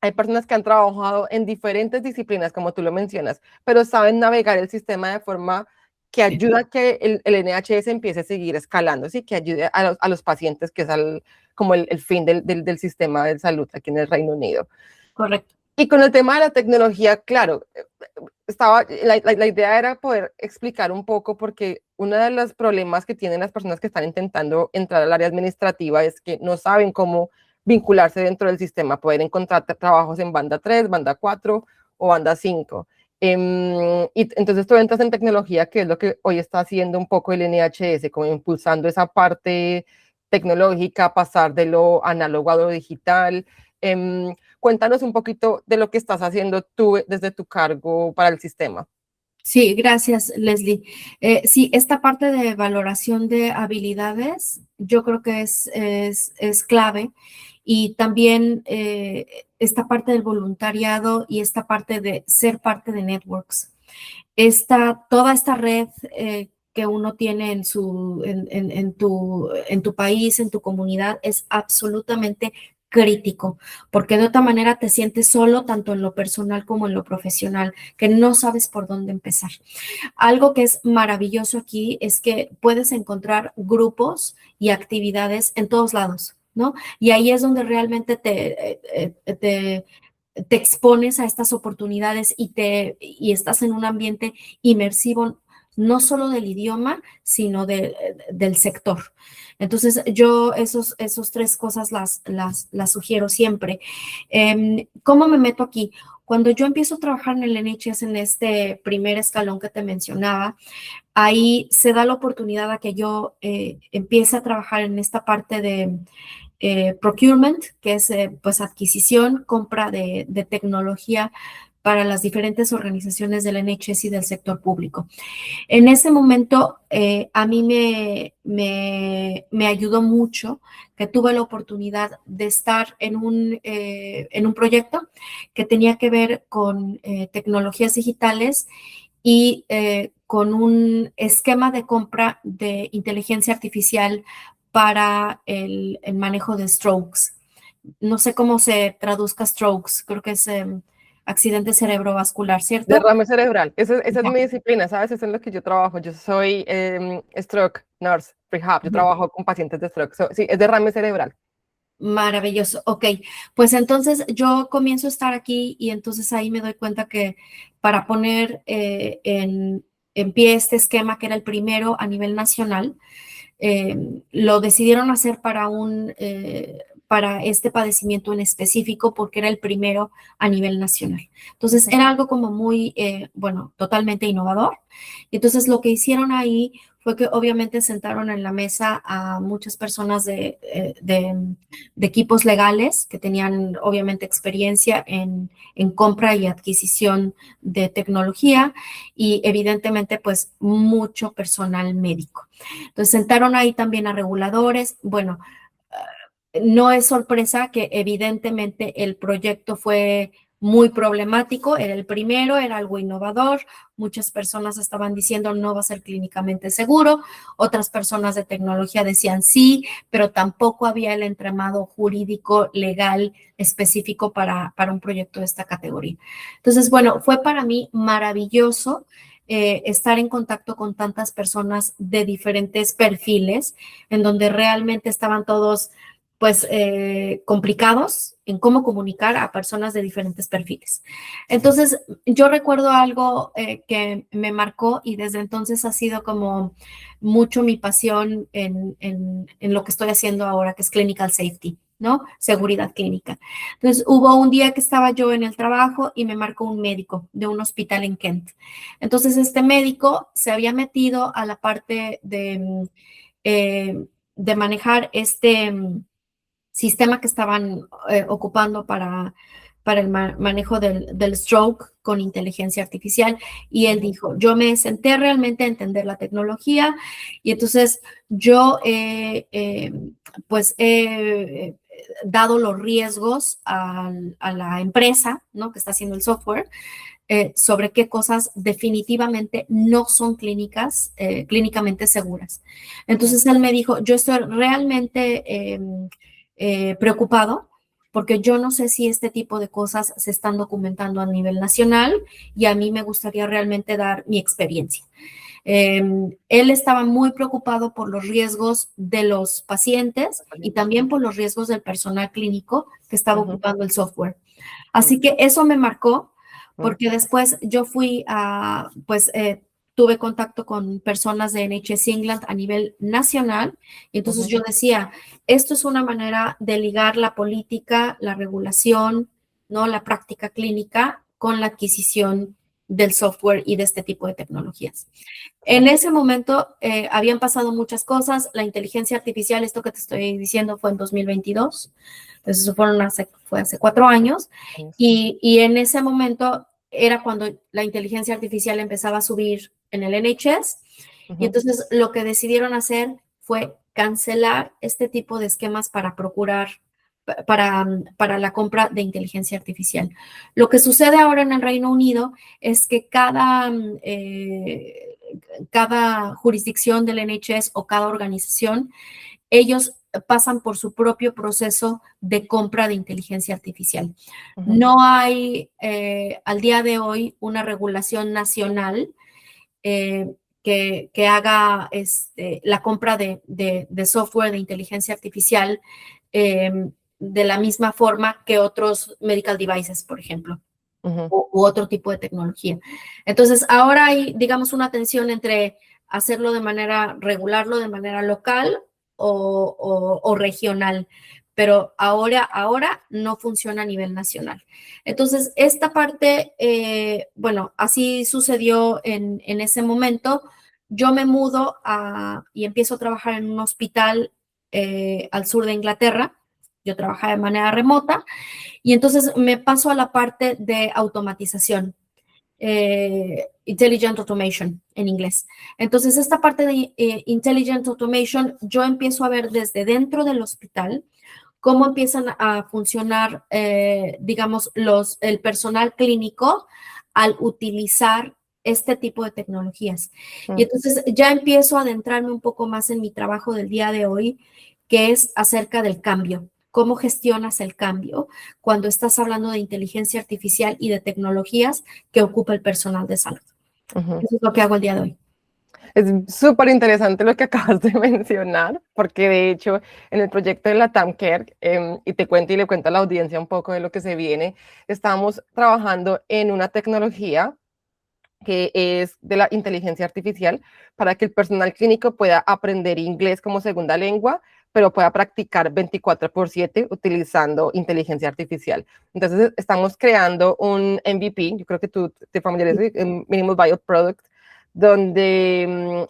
hay personas que han trabajado en diferentes disciplinas, como tú lo mencionas, pero saben navegar el sistema de forma que sí, ayuda a que el NHS empiece a seguir escalando, ¿sí? Que ayude a los pacientes, que es como el fin del sistema de salud aquí en el Reino Unido. correcto. Y con el tema de la tecnología, claro, la idea era poder explicar un poco, porque uno de los problemas que tienen las personas que están intentando entrar al área administrativa es que no saben cómo vincularse dentro del sistema, poder encontrar trabajos en banda 3, banda 4 o banda 5. Y entonces tú entras en tecnología, que es lo que hoy está haciendo un poco el NHS, como impulsando esa parte tecnológica, pasar de lo análogo a lo digital. Cuéntanos un poquito de lo que estás haciendo tú desde tu cargo para el sistema. Sí, gracias, Leslie. Sí, esta parte de valoración de habilidades, yo creo que es clave. Y también esta parte del voluntariado y esta parte de ser parte de networks. Toda esta red que uno tiene en tu país, en tu comunidad, es absolutamente crítico, porque de otra manera te sientes solo tanto en lo personal como en lo profesional, que no sabes por dónde empezar. Algo que es maravilloso aquí es que puedes encontrar grupos y actividades en todos lados, ¿no? Y ahí es donde realmente te expones a estas oportunidades y estás en un ambiente inmersivo, no solo del idioma, sino del sector. Entonces, yo esos tres cosas las sugiero siempre. ¿Cómo me meto aquí? cuando yo empiezo a trabajar en el NHS, en este primer escalón que te mencionaba, ahí se da la oportunidad a que yo empiece a trabajar en esta parte de procurement, que es pues adquisición, compra de tecnología para las diferentes organizaciones del NHS y del sector público. En ese momento a mí me ayudó mucho que tuve la oportunidad de estar en un proyecto que tenía que ver con tecnologías digitales y con un esquema de compra de inteligencia artificial para el manejo de strokes. No sé cómo se traduzca strokes, creo que es accidente cerebrovascular, ¿cierto? Derrame cerebral. Esa es mi disciplina, ¿sabes? Eso es en lo que yo trabajo. Yo soy stroke nurse, rehab. Yo Ya. trabajo con pacientes de stroke. Sí, es derrame cerebral. Maravilloso, ok. Pues entonces yo comienzo a estar aquí y entonces ahí me doy cuenta que para poner en pie este esquema, que era el primero a nivel nacional, lo decidieron hacer para este padecimiento en específico porque era el primero a nivel nacional. Entonces era algo como muy, bueno, totalmente innovador. Y entonces lo que hicieron ahí fue que obviamente sentaron en la mesa a muchas personas de equipos legales que tenían obviamente experiencia en compra y adquisición de tecnología y evidentemente pues mucho personal médico. Entonces sentaron ahí también a reguladores. Bueno, no es sorpresa que evidentemente el proyecto fue muy problemático, era el primero, era algo innovador, muchas personas estaban diciendo no va a ser clínicamente seguro, otras personas de tecnología decían sí, pero tampoco había el entramado jurídico legal específico para un proyecto de esta categoría. Entonces, bueno, fue para mí maravilloso estar en contacto con tantas personas de diferentes perfiles, en donde realmente estaban todos pues complicados en cómo comunicar a personas de diferentes perfiles. Entonces, yo recuerdo algo que me marcó y desde entonces ha sido como mucho mi pasión en lo que estoy haciendo ahora, que es clinical safety, ¿no? Seguridad clínica. Entonces, hubo un día que estaba yo en el trabajo y me marcó un médico de un hospital en Kent. Entonces, este médico se había metido a la parte de manejar este sistema que estaban ocupando para el manejo del stroke con inteligencia artificial. Y él dijo, yo me senté realmente a entender la tecnología y entonces yo pues he dado los riesgos a la empresa, ¿no? Que está haciendo el software, sobre qué cosas definitivamente no son clínicamente seguras. Entonces él me dijo, yo estoy realmente preocupado porque yo no sé si este tipo de cosas se están documentando a nivel nacional y a mí me gustaría realmente dar mi experiencia. Él estaba muy preocupado por los riesgos de los pacientes y también por los riesgos del personal clínico que estaba ocupando el software. Así que eso me marcó porque después yo fui a, pues, tuve contacto con personas de NHS England a nivel nacional y entonces yo decía, esto es una manera de ligar la política, la regulación, ¿no? La práctica clínica con la adquisición del software y de este tipo de tecnologías. En ese momento habían pasado muchas cosas, la inteligencia artificial, esto que te estoy diciendo fue en 2022, entonces eso fue hace 4 años, y en ese momento era cuando la inteligencia artificial empezaba a subir en el NHS, y entonces lo que decidieron hacer fue cancelar este tipo de esquemas para procurar, para la compra de inteligencia artificial. Lo que sucede ahora en el Reino Unido es que cada jurisdicción del NHS o cada organización, ellos pasan por su propio proceso de compra de inteligencia artificial. No hay al día de hoy una regulación nacional que haga la compra de software de inteligencia artificial de la misma forma que otros medical devices, por ejemplo. U otro tipo de tecnología. Entonces, ahora hay, digamos, una tensión entre hacerlo de manera, regularlo de manera local o regional, pero ahora no funciona a nivel nacional. Entonces, esta parte, bueno, así sucedió en ese momento. Yo me mudo y empiezo a trabajar en un hospital al sur de Inglaterra. Yo trabajaba de manera remota y entonces me paso a la parte de automatización. Intelligent Automation en inglés. Entonces, esta parte de Intelligent Automation, yo empiezo a ver desde dentro del hospital cómo empiezan a funcionar, digamos, el personal clínico al utilizar este tipo de tecnologías. Y entonces ya empiezo a adentrarme un poco más en mi trabajo del día de hoy, que es acerca del cambio. ¿Cómo gestionas el cambio cuando estás hablando de inteligencia artificial y de tecnologías que ocupa el personal de salud? Eso es lo que hago el día de hoy. Es súper interesante lo que acabas de mencionar, porque de hecho en el proyecto de la TAMCare, y te cuento y le cuento a la audiencia un poco de lo que se viene, estamos trabajando en una tecnología que es de la inteligencia artificial para que el personal clínico pueda aprender inglés como segunda lengua, pero pueda practicar 24/7 utilizando inteligencia artificial. Entonces, estamos creando un MVP, yo creo que tú te familiarizas, Minimal Viable Product, donde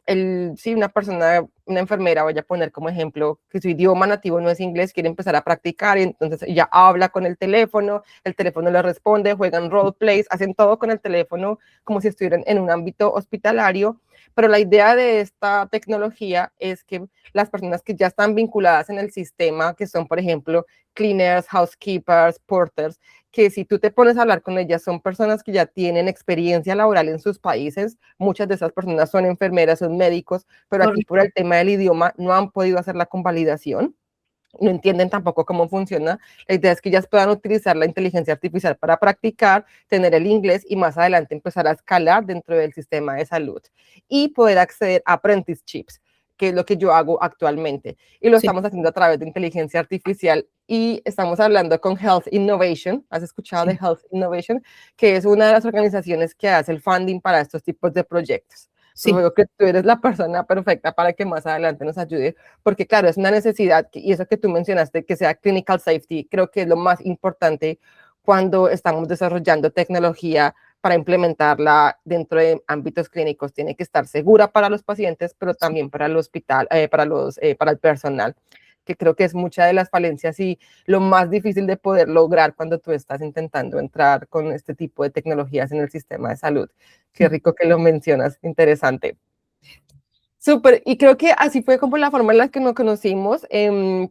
sí, una persona, una enfermera, voy a poner como ejemplo, que su idioma nativo no es inglés, quiere empezar a practicar, y entonces ella habla con el teléfono le responde, juegan roleplays, hacen todo con el teléfono como si estuvieran en un ámbito hospitalario, pero la idea de esta tecnología es que las personas que ya están vinculadas en el sistema, que son, por ejemplo, cleaners, housekeepers, porters, que si tú te pones a hablar con ellas, son personas que ya tienen experiencia laboral en sus países, muchas de esas personas son enfermeras, son médicos, pero aquí por el tema del idioma no han podido hacer la convalidación, no entienden tampoco cómo funciona. La idea es que ellas puedan utilizar la inteligencia artificial para practicar, tener el inglés y más adelante empezar a escalar dentro del sistema de salud y poder acceder a apprenticeships, que es lo que yo hago actualmente. Y lo estamos haciendo a través de inteligencia artificial y estamos hablando con Health Innovation. ¿Has escuchado de Health Innovation? Que es una de las organizaciones que hace el funding para estos tipos de proyectos. Sí. Luego que tú eres la persona perfecta para que más adelante nos ayude, porque claro, es una necesidad, y eso que tú mencionaste, que sea clinical safety, creo que es lo más importante cuando estamos desarrollando tecnología para implementarla dentro de ámbitos clínicos. Tiene que estar segura para los pacientes, pero también para el hospital, para el personal, que creo que es mucha de las falencias y lo más difícil de poder lograr cuando tú estás intentando entrar con este tipo de tecnologías en el sistema de salud. Qué rico que lo mencionas, interesante. Súper, y creo que así fue como la forma en la que nos conocimos,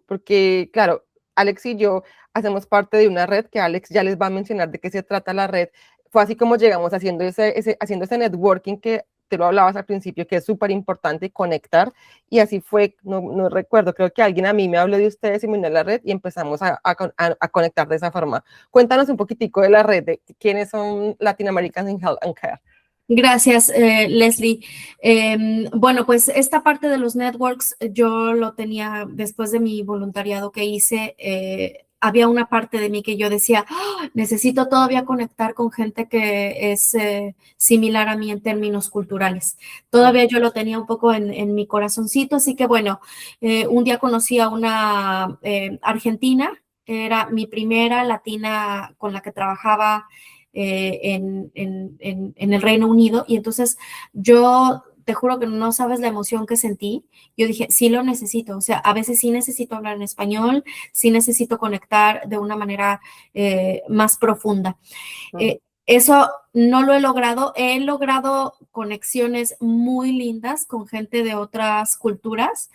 porque claro, Alex y yo hacemos parte de una red que Alex ya les va a mencionar de qué se trata la red. Fue así como llegamos haciendo ese networking que te lo hablabas al principio, que es súper importante conectar, y así fue, no recuerdo, creo que alguien a mí me habló de ustedes y me unió a la red y empezamos a conectar de esa forma. Cuéntanos un poquitico de la red, de quiénes son Latin Americans in Health and Care. Gracias, Leslie. Bueno, pues esta parte de los networks yo lo tenía después de mi voluntariado que hice. Había una parte de mí que yo decía, necesito todavía conectar con gente que es similar a mí en términos culturales. Todavía yo lo tenía un poco en mi corazoncito, así que bueno, un día conocí a una argentina, era mi primera latina con la que trabajaba en el Reino Unido, y entonces yo te juro que no sabes la emoción que sentí. Yo dije, sí lo necesito, o sea, a veces sí necesito hablar en español, sí necesito conectar de una manera más profunda. Eso no lo he logrado conexiones muy lindas con gente de otras culturas,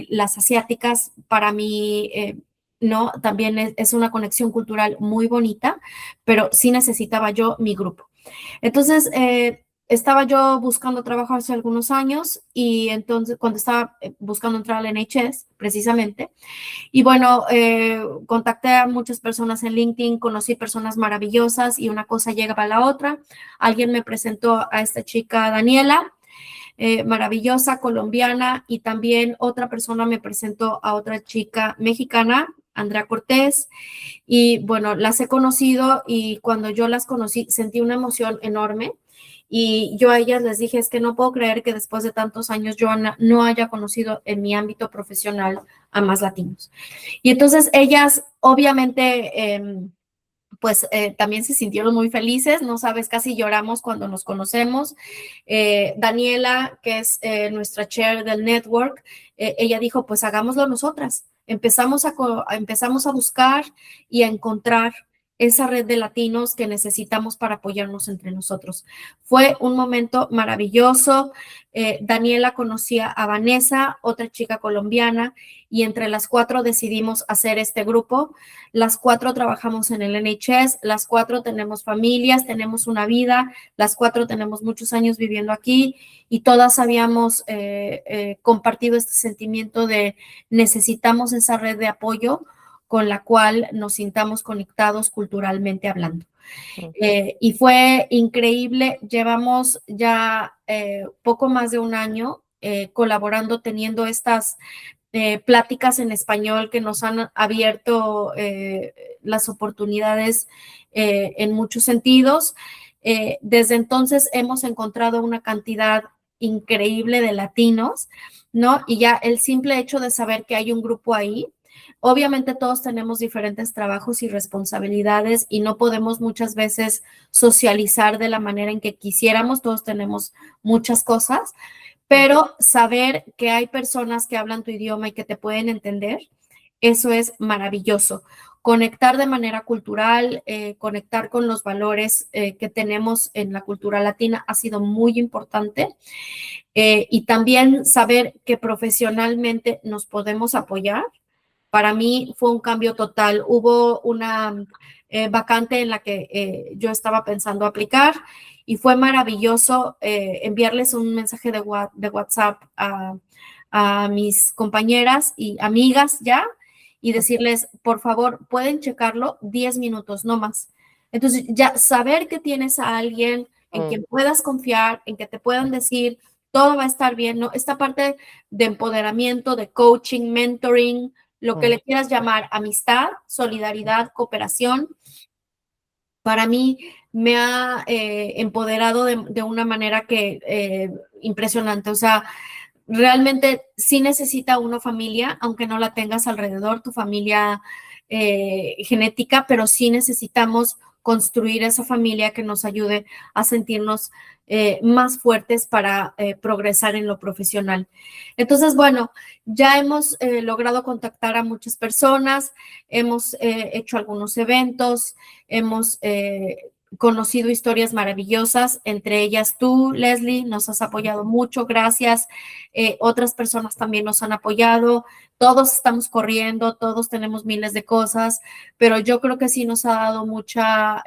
las asiáticas para mí no, también es una conexión cultural muy bonita, pero sí necesitaba yo mi grupo. Entonces, estaba yo buscando trabajo hace algunos años y entonces cuando estaba buscando entrar al NHS, precisamente, y bueno, contacté a muchas personas en LinkedIn, conocí personas maravillosas y una cosa llega para la otra. Alguien me presentó a esta chica Daniela, maravillosa, colombiana, y también otra persona me presentó a otra chica mexicana, Andrea Cortés, y bueno, las he conocido y cuando yo las conocí sentí una emoción enorme Y yo a ellas les dije, es que no puedo creer que después de tantos años yo no haya conocido en mi ámbito profesional a más latinos. Y entonces ellas, obviamente, pues también se sintieron muy felices, no sabes, casi lloramos cuando nos conocemos. Daniela, que es nuestra chair del network, ella dijo, pues hagámoslo nosotras. Empezamos a buscar y a encontrar esa red de latinos que necesitamos para apoyarnos entre nosotros. Fue un momento maravilloso. Daniela conocía a Vanessa, otra chica colombiana, y entre las cuatro decidimos hacer este grupo. Las cuatro trabajamos en el NHS, las cuatro tenemos familias, tenemos una vida, las cuatro tenemos muchos años viviendo aquí y todas habíamos compartido este sentimiento de necesitamos esa red de apoyo con la cual nos sintamos conectados culturalmente hablando. Y fue increíble, llevamos ya poco más de un año colaborando, teniendo estas pláticas en español que nos han abierto las oportunidades en muchos sentidos. Desde entonces hemos encontrado una cantidad increíble de latinos, ¿no? Y ya el simple hecho de saber que hay un grupo ahí, obviamente todos tenemos diferentes trabajos y responsabilidades y no podemos muchas veces socializar de la manera en que quisiéramos, todos tenemos muchas cosas, pero saber que hay personas que hablan tu idioma y que te pueden entender, eso es maravilloso. Conectar de manera cultural, conectar con los valores que tenemos en la cultura latina ha sido muy importante. Y también saber que profesionalmente nos podemos apoyar. Para mí fue un cambio total. Hubo una vacante en la que yo estaba pensando aplicar y fue maravilloso enviarles un mensaje de WhatsApp a mis compañeras y amigas ya y decirles, por favor, pueden checarlo 10 minutos, no más. Entonces, ya saber que tienes a alguien en quien puedas confiar, en que te puedan decir, todo va a estar bien, ¿no? Esta parte de empoderamiento, de coaching, mentoring, lo que le quieras llamar, amistad, solidaridad, cooperación, para mí me ha empoderado de una manera que impresionante. O sea, realmente sí necesita uno familia, aunque no la tengas alrededor, tu familia genética, pero sí necesitamos construir esa familia que nos ayude a sentirnos más fuertes para progresar en lo profesional. Entonces, bueno, ya hemos logrado contactar a muchas personas, hemos hecho algunos eventos, hemos conocido historias maravillosas, entre ellas tú, Leslie, nos has apoyado mucho, gracias. Otras personas también nos han apoyado, todos estamos corriendo, todos tenemos miles de cosas, pero yo creo que sí nos ha dado mucha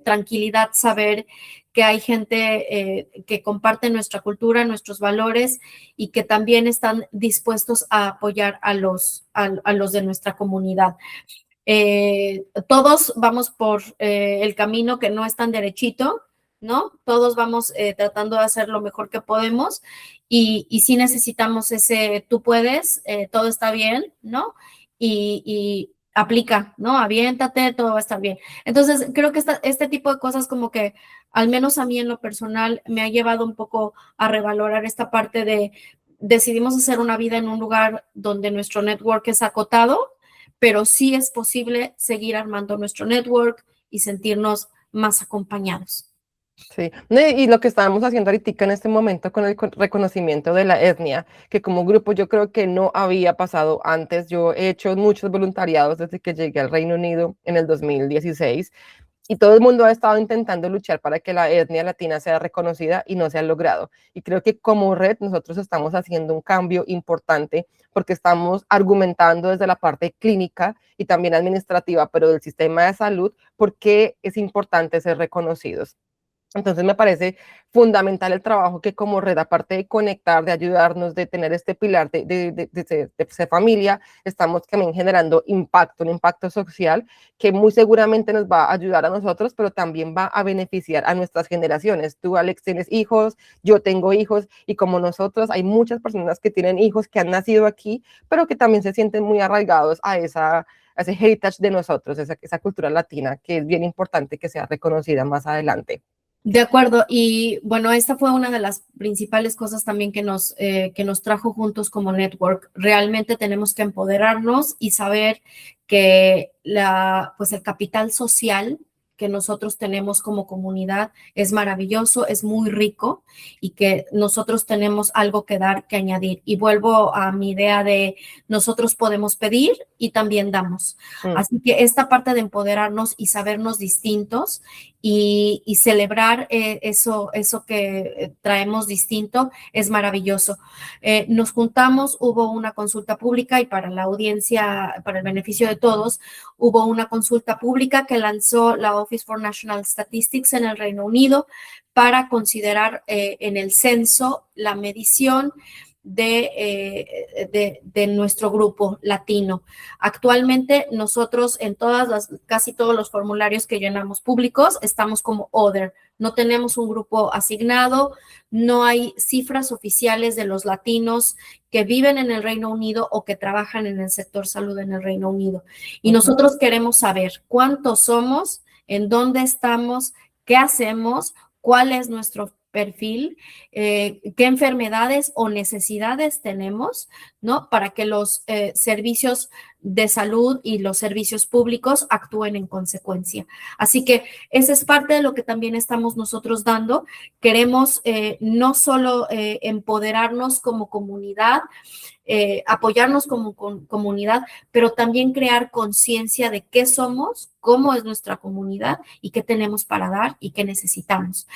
tranquilidad saber que hay gente que comparte nuestra cultura, nuestros valores y que también están dispuestos a apoyar a los de nuestra comunidad. Todos vamos por el camino que no es tan derechito, ¿no? Todos vamos tratando de hacer lo mejor que podemos y sí necesitamos ese tú puedes, todo está bien, ¿no? Y aplica, ¿no? Aviéntate, todo va a estar bien. Entonces, creo que este tipo de cosas como que, al menos a mí en lo personal, me ha llevado un poco a revalorar esta parte de decidimos hacer una vida en un lugar donde nuestro network es acotado, pero sí es posible seguir armando nuestro network y sentirnos más acompañados. Sí, no, y lo que estábamos haciendo ahorita en este momento con el reconocimiento de la etnia, que como grupo yo creo que no había pasado antes. Yo he hecho muchos voluntariados desde que llegué al Reino Unido en el 2016 y todo el mundo ha estado intentando luchar para que la etnia latina sea reconocida y no se ha logrado. Y creo que como red nosotros estamos haciendo un cambio importante porque estamos argumentando desde la parte clínica y también administrativa, pero del sistema de salud, por qué es importante ser reconocidos. Entonces me parece fundamental el trabajo que como red, aparte de conectar, de ayudarnos, de tener este pilar de ser familia, estamos también generando impacto, un impacto social que muy seguramente nos va a ayudar a nosotros, pero también va a beneficiar a nuestras generaciones. Tú, Alex, tienes hijos, yo tengo hijos, y como nosotros, hay muchas personas que tienen hijos que han nacido aquí, pero que también se sienten muy arraigados a ese heritage de nosotros, esa cultura latina, que es bien importante que sea reconocida más adelante. De acuerdo, y bueno, esta fue una de las principales cosas también que nos trajo juntos como network. Realmente tenemos que empoderarnos y saber que pues el capital social que nosotros tenemos como comunidad es maravilloso, es muy rico y que nosotros tenemos algo que dar, que añadir. Y vuelvo a mi idea de nosotros podemos pedir y también damos. Mm, Así que esta parte de empoderarnos y sabernos distintos y celebrar eso que traemos distinto es maravilloso. Nos juntamos, hubo una consulta pública y para la audiencia, para el beneficio de todos, hubo una consulta pública que lanzó la Office for National Statistics en el Reino Unido para considerar en el censo la medición de nuestro grupo latino. Actualmente nosotros en casi todos los formularios que llenamos públicos estamos como Other. No tenemos un grupo asignado, no hay cifras oficiales de los latinos que viven en el Reino Unido o que trabajan en el sector salud en el Reino Unido. Y ujú. nosotros queremos saber cuántos somos, en dónde estamos, qué hacemos, cuál es nuestro perfil, qué enfermedades o necesidades tenemos, ¿no? Para que los servicios de salud y los servicios públicos actúen en consecuencia. Así que esa es parte de lo que también estamos nosotros dando. Queremos no solo empoderarnos como comunidad, apoyarnos como comunidad, pero también crear conciencia de qué somos, cómo es nuestra comunidad y qué tenemos para dar y qué necesitamos.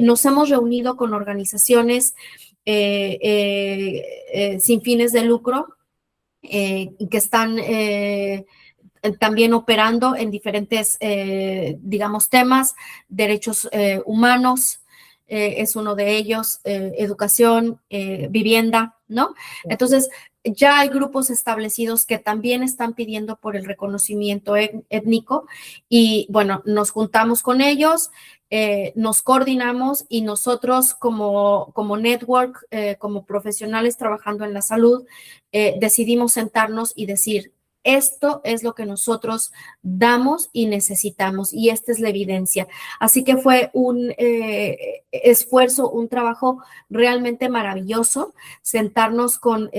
Nos hemos reunido con organizaciones sin fines de lucro que están también operando en diferentes, digamos, temas, derechos humanos, es uno de ellos, educación, vivienda, ¿no? Entonces, ya hay grupos establecidos que también están pidiendo por el reconocimiento étnico y, bueno, nos juntamos con ellos, nos coordinamos y nosotros como network, como profesionales trabajando en la salud, decidimos sentarnos y decir, esto es lo que nosotros damos y necesitamos y esta es la evidencia. Así que fue un esfuerzo, un trabajo realmente maravilloso, sentarnos con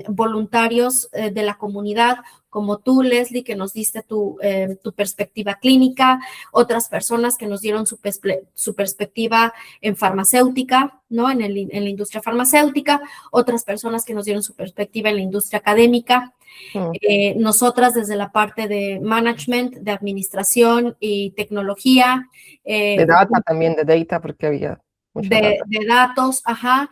voluntarios de la comunidad, como tú, Leslie, que nos diste tu perspectiva clínica, otras personas que nos dieron su perspectiva en farmacéutica, ¿no? En la industria farmacéutica, otras personas que nos dieron su perspectiva en la industria académica. Mm. Nosotras desde la parte de management, de administración y tecnología. De data también, de data, porque había mucha data. De datos, ajá.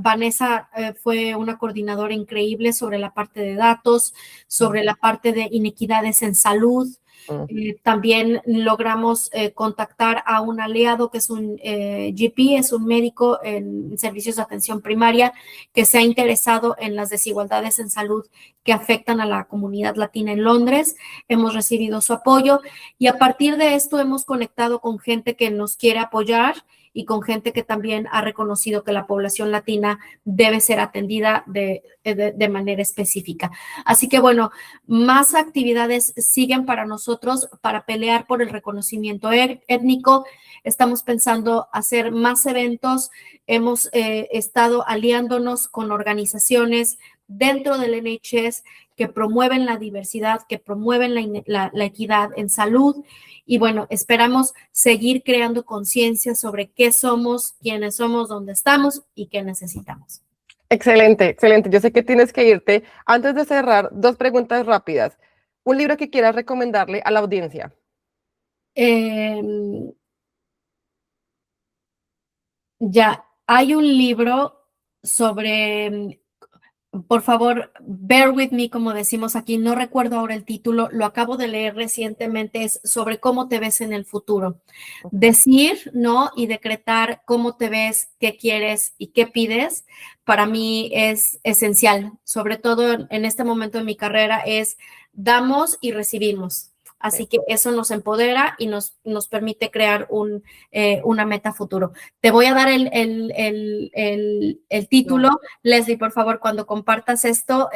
Vanessa fue una coordinadora increíble sobre la parte de datos, Mm, sobre la parte de inequidades en salud. mm. También logramos contactar a un aliado que es un GP, es un médico en servicios de atención primaria que se ha interesado en las desigualdades en salud que afectan a la comunidad latina en Londres. Hemos recibido su apoyo y a partir de esto hemos conectado con gente que nos quiere apoyar y con gente que también ha reconocido que la población latina debe ser atendida de manera específica. Así que bueno, más actividades siguen para nosotros para pelear por el reconocimiento étnico. Estamos pensando hacer más eventos. Hemos estado aliándonos con organizaciones dentro del NHS que promueven la diversidad, que promueven la equidad en salud. Y bueno, esperamos seguir creando conciencia sobre qué somos, quiénes somos, dónde estamos y qué necesitamos. Excelente, excelente. Yo sé que tienes que irte. Antes de cerrar, dos preguntas rápidas. Un libro que quieras recomendarle a la audiencia. Eh, ya, hay un libro sobre, por favor, bear with me, como decimos aquí, no recuerdo ahora el título, lo acabo de leer recientemente, es sobre cómo te ves en el futuro. Decir, ¿no? Y decretar cómo te ves, qué quieres y qué pides, para mí es esencial, sobre todo en este momento de mi carrera, es damos y recibimos. Así que eso nos empodera y nos permite crear una meta futuro. Te voy a dar el título. Leslie, por favor, cuando compartas esto,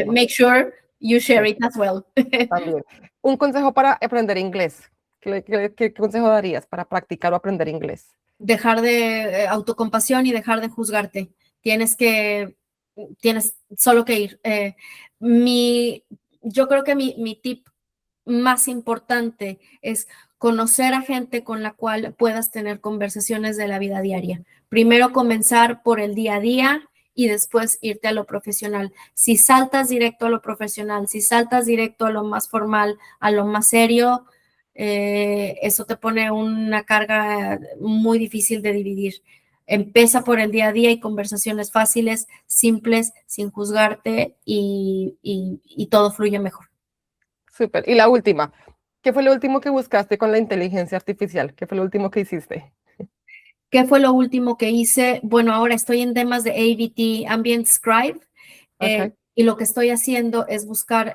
make sure you share it as well. También. Un consejo para aprender inglés. ¿Qué consejo darías para practicar o aprender inglés? Dejar de autocompasión y dejar de juzgarte. Tienes solo que ir. Yo creo que mi tip más importante es conocer a gente con la cual puedas tener conversaciones de la vida diaria. Primero comenzar por el día a día y después irte a lo profesional. Si saltas directo a lo profesional, si saltas directo a lo más formal, a lo más serio, eso te pone una carga muy difícil de dividir. Empieza por el día a día y conversaciones fáciles, simples, sin juzgarte y todo fluye mejor. Súper. Y la última, ¿qué fue lo último que buscaste con la inteligencia artificial? ¿Qué fue lo último que hiciste? ¿Qué fue lo último que hice? Bueno, ahora estoy en temas de ABT, Ambient Scribe, Ok. y lo que estoy haciendo es buscar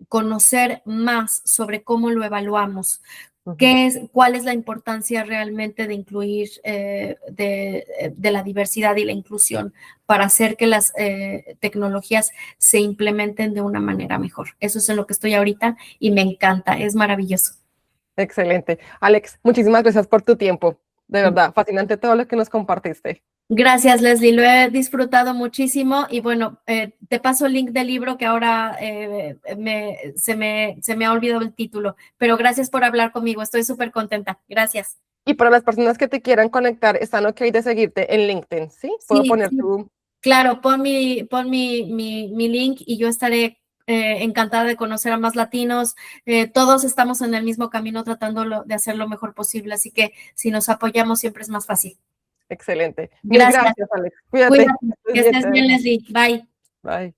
conocer más sobre cómo lo evaluamos. Ujú. ¿Cuál es la importancia realmente de incluir de la diversidad y la inclusión para hacer que las tecnologías se implementen de una manera mejor? Eso es en lo que estoy ahorita y me encanta, es maravilloso. Excelente. Alex, muchísimas gracias por tu tiempo. De verdad, fascinante todo lo que nos compartiste. Gracias, Leslie. Lo he disfrutado muchísimo y bueno, te paso el link del libro que ahora se me ha olvidado el título, pero gracias por hablar conmigo. Estoy súper contenta. Gracias. Y para las personas que te quieran conectar, están ok de seguirte en LinkedIn, ¿sí? Puedo Sí, poner sí, tu... claro, pon mi link y yo estaré encantada de conocer a más latinos. Todos estamos en el mismo camino tratando de hacer lo mejor posible, así que si nos apoyamos siempre es más fácil. Excelente. Mil Gracias. gracias, Alex. Cuídate. Cuídate. Estés Que bien, te estés bien, dejo. Leslie. Bye. Bye.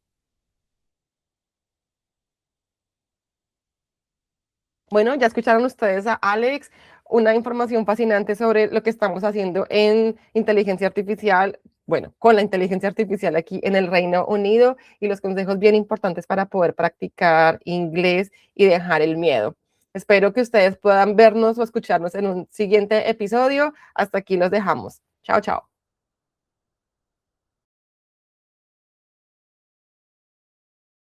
Bueno, ya escucharon ustedes a Alex, una información fascinante sobre lo que estamos haciendo en inteligencia artificial, bueno, con la inteligencia artificial aquí en el Reino Unido y los consejos bien importantes para poder practicar inglés y dejar el miedo. Espero que ustedes puedan vernos o escucharnos en un siguiente episodio. Hasta aquí los dejamos. Chao, chao.